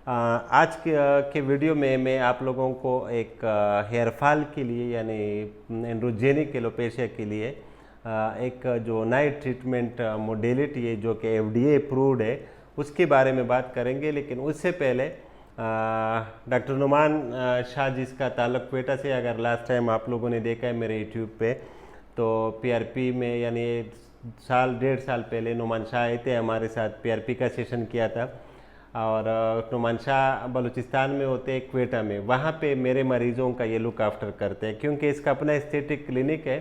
आज के वीडियो में मैं आप लोगों को एक हेयर फॉल के लिए यानी एंड्रोजेनिक एलोपेशिया के लिए एक जो नए ट्रीटमेंट मोडेलिटी है जो कि एफडीए अप्रूव्ड है उसके बारे में बात करेंगे। लेकिन उससे पहले डॉक्टर नुमान शाह जिसका ताल्लुक क्वेटा से, अगर लास्ट टाइम आप लोगों ने देखा है मेरे यूट्यूब पे, तो पीआरपी में यानी डेढ़ साल पहले नुमान शाह आए थे, हमारे साथ पीआरपी का सेशन किया था। और नुमान शाह बलूचिस्तान में होते हैं, क्वेटा में, वहाँ पे मेरे मरीज़ों का ये लुक आफ्टर करते हैं क्योंकि इसका अपना एस्थेटिक क्लिनिक है।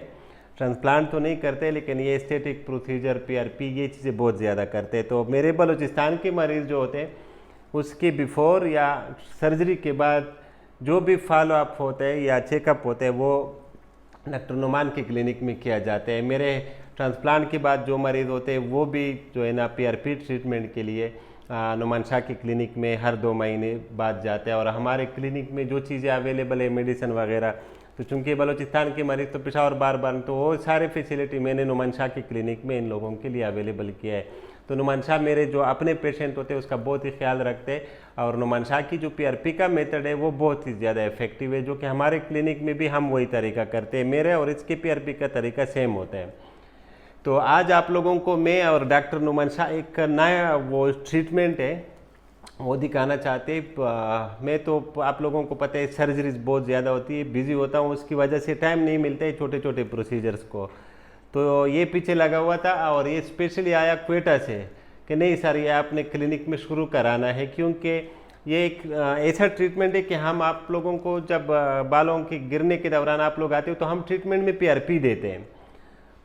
ट्रांसप्लांट तो नहीं करते लेकिन ये एस्थेटिक प्रोसीजर, पीआरपी, ये चीज़ें बहुत ज़्यादा करते हैं। तो मेरे बलूचिस्तान के मरीज़ जो होते हैं उसके बिफोर या सर्जरी के बाद जो भी फॉलो अप होते हैं या चेकअप होते हैं वो डॉक्टर नुमान के क्लिनिक में किया जाता है। मेरे ट्रांसप्लांट के बाद जो मरीज़ होते हैं वो भी जो है ना पीआरपी ट्रीटमेंट के लिए नुमान शाह के क्लिनिक में हर 2 महीने बाद जाते हैं। और हमारे क्लिनिक में जो चीज़ें अवेलेबल है, मेडिसिन वगैरह, तो चूँकि बलूचिस्तान के मरीज़ तो पेशावर बार तो वो सारे फैसिलिटी मैंने नुमान शाह के क्लिनिक में इन लोगों के लिए अवेलेबल किया है। तो नुमान शाह मेरे जो अपने पेशेंट होते हैं उसका बहुत ही ख्याल रखते हैं। और नुमान शाह की जो पीआरपी का मेथड है वो बहुत ही ज़्यादा इफेक्टिव है, जो कि हमारे क्लिनिक में भी हम वही तरीका करते हैं। मेरे और इसके पीआरपी का तरीका सेम होता है। तो आज आप लोगों को मैं और डॉक्टर नुमान शाह एक नया वो ट्रीटमेंट है वो दिखाना चाहते हैं। मैं तो आप लोगों को पता है सर्जरीज बहुत ज़्यादा होती है, बिजी होता हूँ, उसकी वजह से टाइम नहीं मिलता है छोटे छोटे प्रोसीजर्स को। तो ये पीछे लगा हुआ था और ये स्पेशली आया क्वेटा से कि नहीं सर ये आपने क्लिनिक में शुरू कराना है, क्योंकि ये एक ऐसा ट्रीटमेंट है कि हम आप लोगों को जब बालों के गिरने के दौरान आप लोग आते हो तो हम ट्रीटमेंट में पीआरपी देते हैं।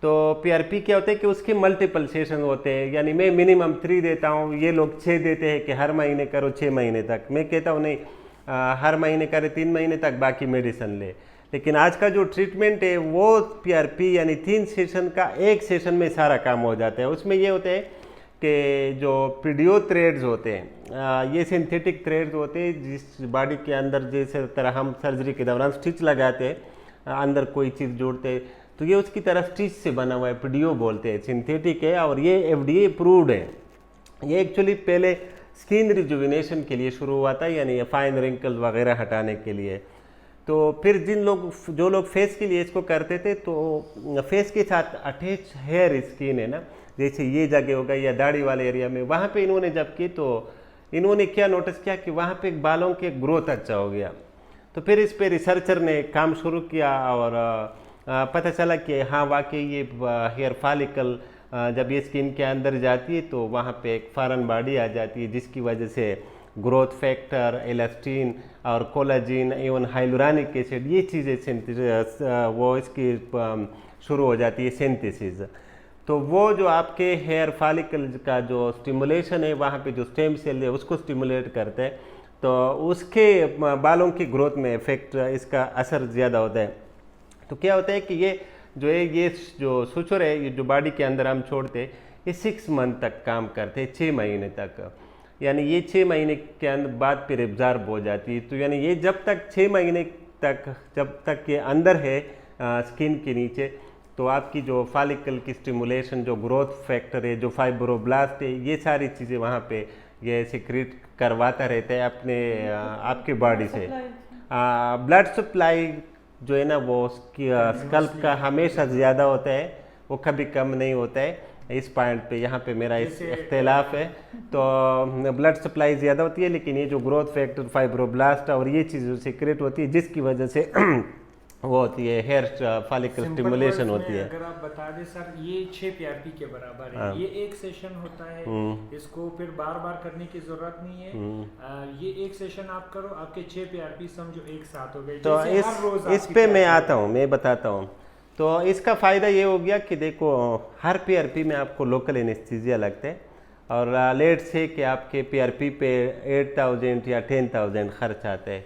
तो पीआरपी क्या होता है कि उसके मल्टीपल सेशन होते हैं, यानी मैं मिनिमम 3 देता हूँ, ये लोग 6 देते हैं कि हर महीने करो 6 महीने तक। मैं कहता हूँ नहीं, हर महीने करे 3 महीने तक, बाकी मेडिसिन ले। लेकिन आज का जो ट्रीटमेंट है वो पीआरपी यानी 3 सेशन का एक सेशन में सारा काम हो जाता है। उसमें ये होते हैं कि जो पीडियो थ्रेड्स होते हैं ये सिंथेटिक थ्रेड्स होते हैं जिस बॉडी के अंदर जैसे तरह हम सर्जरी के दौरान स्टिच लगाते हैं, अंदर कोई चीज़ जोड़ते हैं, तो ये उसकी तरह स्टिच से बना हुआ है, पीडियो बोलते हैं, सिंथेटिक है और ये एफडीए अप्रूव्ड है। ये एक्चुअली पहले स्किन रिजुविनेशन के लिए शुरू हुआ था, यानी फाइन रिंकल्स वगैरह हटाने के लिए। तो फिर जो लोग फेस के लिए इसको करते थे, तो फेस के साथ अटैच हेयर स्किन है ना, जैसे ये जगह हो गई या दाढ़ी वाले एरिया में, वहाँ पे इन्होंने जब की तो इन्होंने क्या नोटिस किया कि वहाँ पे बालों के ग्रोथ अच्छा हो गया। तो फिर इस पे रिसर्चर ने काम शुरू किया और पता चला कि हाँ वाकई ये हेयर फॉलिकल जब ये स्किन के अंदर जाती है तो वहाँ पे एक फॉरेन बॉडी आ जाती है जिसकी वजह से ग्रोथ फैक्टर, एलास्टिन और कोलाजिन, इवन हाइलुरानिक एसिड, ये चीज़ें वो इसकी शुरू हो जाती है सिंथेसिस। तो वो जो आपके हेयर फॉलिकल का जो स्टिमुलेशन है, वहाँ पे जो स्टेम सेल है उसको स्टिमुलेट करते हैं, तो उसके बालों की ग्रोथ में इफेक्ट, इसका असर ज़्यादा होता है। तो क्या होता है कि ये जो सुचर है, ये जो बॉडी के अंदर हम छोड़ते हैं, ये 6 मंथ तक काम करते हैं, 6 महीने तक। यानी ये 6 महीने के अंदर बाद फिर एब्जॉर्ब हो जाती है। तो यानी ये जब तक 6 महीने तक, जब तक ये अंदर है स्किन के नीचे, तो आपकी जो फॉलिकल की स्टिमुलेशन, जो ग्रोथ फैक्टर है, जो फाइब्रोब्लास्ट है, ये सारी चीज़ें वहाँ पे ये सिक्रीट करवाता रहता है अपने आपके बॉडी से। ब्लड सप्लाई जो है ना वो स्कल्प का हमेशा ज़्यादा होता है, वो कभी कम नहीं होता है। इस पॉइंट पे यहाँ पे मेरा इस इख्तिलाफ है। तो ब्लड सप्लाई ज़्यादा होती है, लेकिन ये जो ग्रोथ फैक्टर, फाइब्रोब्लास्ट और ये चीज़ सीक्रेट होती है जिसकी वजह से वो होती है हेयर फॉलिकल स्टिमुलेशन होती है। अगर आप बता दें सर, ये 6 पीआरपी के बराबर है। ये एक सेशन होता है, इसको फिर बार बार करने की जरूरत नहीं है। ये एक सेशन आप करो, आपके 6 पीआरपी समझो एक साथ हो गए। तो इस पे मैं आता हूँ, मैं बताता हूँ। तो इसका फ़ायदा ये हो गया कि देखो हर पीआरपी में आपको लोकल एनेस्थीसिया लगता है और लेट से कि आपके पीआरपी पे 8,000 या 10,000 खर्च आते हैं।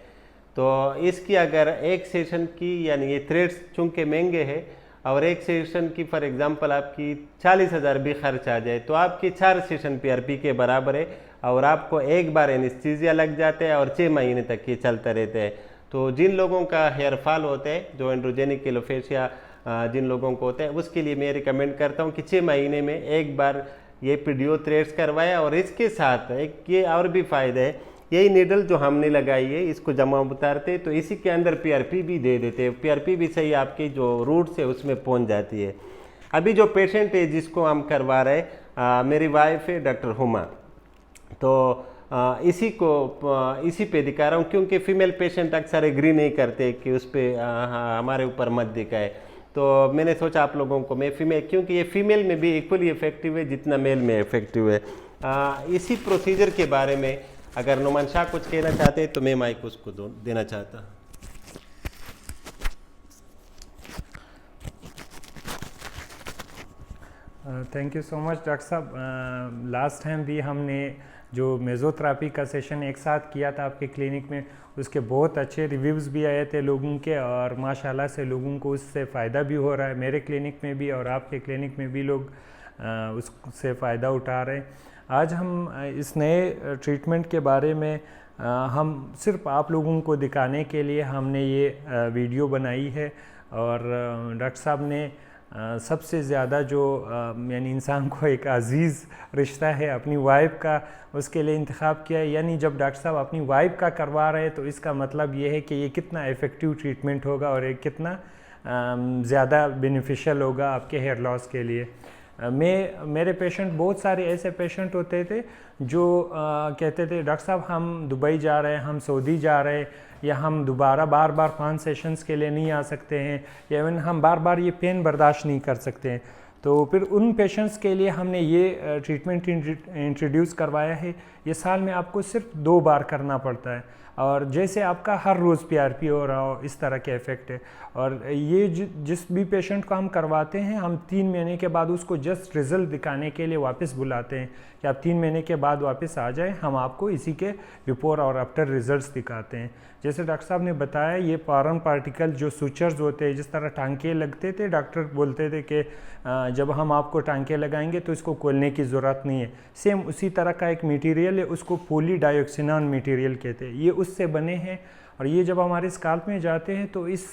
तो इसकी अगर एक सेशन की, यानी ये थ्रेड्स चूँकि महंगे हैं, और एक सेशन की फॉर एग्जांपल आपकी 40,000 भी खर्च आ जाए तो आपकी 4 सेशन पीआरपी के बराबर है और आपको एक बार एनेस्थीसिया लग जाते हैं और 6 महीने तक ये चलता रहता है। तो जिन लोगों का हेयर फॉल होता है, जो एंड्रोजेनिक एलोपेशिया जिन लोगों को होता है, उसके लिए मैं रिकमेंड करता हूँ कि 6 महीने में एक बार ये पीडियो थ्रेड्स करवाएं। और इसके साथ एक ये और भी फ़ायदा है यही नीडल जो हमने लगाई है इसको जमा उतारते तो इसी के अंदर पीआरपी भी दे देते हैं, पीआरपी भी सही आपकी जो रूट्स है उसमें पहुंच जाती है। अभी जो पेशेंट है जिसको हम करवा रहे मेरी वाइफ है डॉक्टर हुमा, तो इसी पे दिखा रहा हूँ, क्योंकि फीमेल पेशेंट अक्सर एग्री नहीं करते कि उस पर हमारे ऊपर मत दिखाए, तो मैंने सोचा आप लोगों को मैं फीमेल, क्योंकि ये फीमेल में भी इक्वली इफेक्टिव है जितना मेल में इफेक्टिव है। इसी प्रोसीजर के बारे में अगर नुमान शाह कुछ कहना चाहते हैं तो मैं माइक उसको देना चाहता। Thank you so much doctor साहब। लास्ट टाइम भी हमने जो मेज़ोथेरेपी का सेशन एक साथ किया था आपके क्लिनिक में, उसके बहुत अच्छे रिव्यूज़ भी आए थे लोगों के, और माशाल्लाह से लोगों को उससे फ़ायदा भी हो रहा है, मेरे क्लिनिक में भी और आपके क्लिनिक में भी लोग उससे फ़ायदा उठा रहे हैं। आज हम इस नए ट्रीटमेंट के बारे में हम सिर्फ आप लोगों को दिखाने के लिए हमने ये वीडियो बनाई है, और डॉक्टर साहब ने सबसे ज़्यादा जो यानी इंसान को एक अजीज़ रिश्ता है अपनी वाइफ का, उसके लिए इंतखाब किया है। यानी जब डॉक्टर साहब अपनी वाइफ का करवा रहे हैं तो इसका मतलब ये है कि ये कितना इफ़ेक्टिव ट्रीटमेंट होगा और ये कितना ज़्यादा बेनिफिशियल होगा आपके हेयर लॉस के लिए। मेरे पेशेंट, बहुत सारे ऐसे पेशेंट होते थे जो कहते थे डॉक्टर साहब हम दुबई जा रहे हैं, हम सऊदी जा रहे हैं, या हम दोबारा बार बार 5 सेशंस के लिए नहीं आ सकते हैं, या इवन हम बार बार ये पेन बर्दाश्त नहीं कर सकते हैं। तो फिर उन पेशेंट्स के लिए हमने ये ट्रीटमेंट इंट्रोड्यूस करवाया है। ये साल में आपको सिर्फ 2 बार करना पड़ता है, और जैसे आपका हर रोज़ पीआरपी हो रहा हो इस तरह के इफ़ेक्ट है। और ये जिस भी पेशेंट को हम करवाते हैं, हम 3 महीने के बाद उसको जस्ट रिज़ल्ट दिखाने के लिए वापस बुलाते हैं कि आप 3 महीने के बाद वापस आ जाएं, हम आपको इसी के बिफोर और आफ्टर रिजल्ट्स दिखाते हैं। जैसे डॉक्टर साहब ने बताया, ये फॉरेन पार्टिकल जो सूचर्स होते हैं, जिस तरह टांके लगते थे, डॉक्टर बोलते थे कि जब हम आपको टांके लगाएंगे तो इसको खोलने की ज़रूरत नहीं है, सेम उसी तरह का एक मटेरियल है, उसको पॉलीडाइऑक्सिनोन मटेरियल कहते हैं, ये उससे बने हैं। और ये जब हमारे स्काल्प में जाते हैं तो इस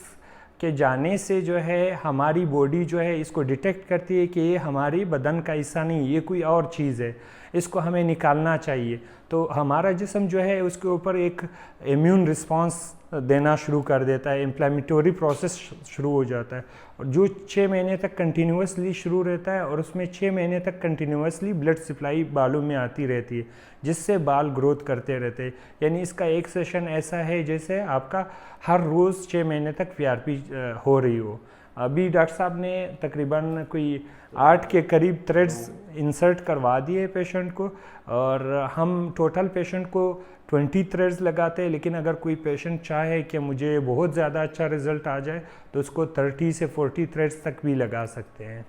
के जाने से जो है हमारी बॉडी जो है इसको डिटेक्ट करती है कि ये हमारी बदन का हिस्सा नहीं, ये कोई और चीज़ है, इसको हमें निकालना चाहिए। तो हमारा जिस्म जो है उसके ऊपर एक इम्यून रिस्पांस देना शुरू कर देता है, इन्फ्लेमेटरी प्रोसेस शुरू हो जाता है, और जो 6 महीने तक कंटिन्यूसली शुरू रहता है, और उसमें 6 महीने तक कंटिन्यूसली ब्लड सप्लाई बालों में आती रहती है, जिससे बाल ग्रोथ करते रहते हैं। यानी इसका एक सेशन ऐसा है जैसे आपका हर रोज़ 6 महीने तक पीआरपी हो रही हो। अभी डॉक्टर साहब ने तकरीबन कोई 8 के करीब थ्रेड्स इंसर्ट करवा दिए पेशेंट को, और हम टोटल पेशेंट को 20 थ्रेड्स लगाते हैं। लेकिन अगर कोई पेशेंट चाहे कि मुझे बहुत ज़्यादा अच्छा रिज़ल्ट आ जाए तो उसको 30 से 40 थ्रेड्स तक भी लगा सकते हैं।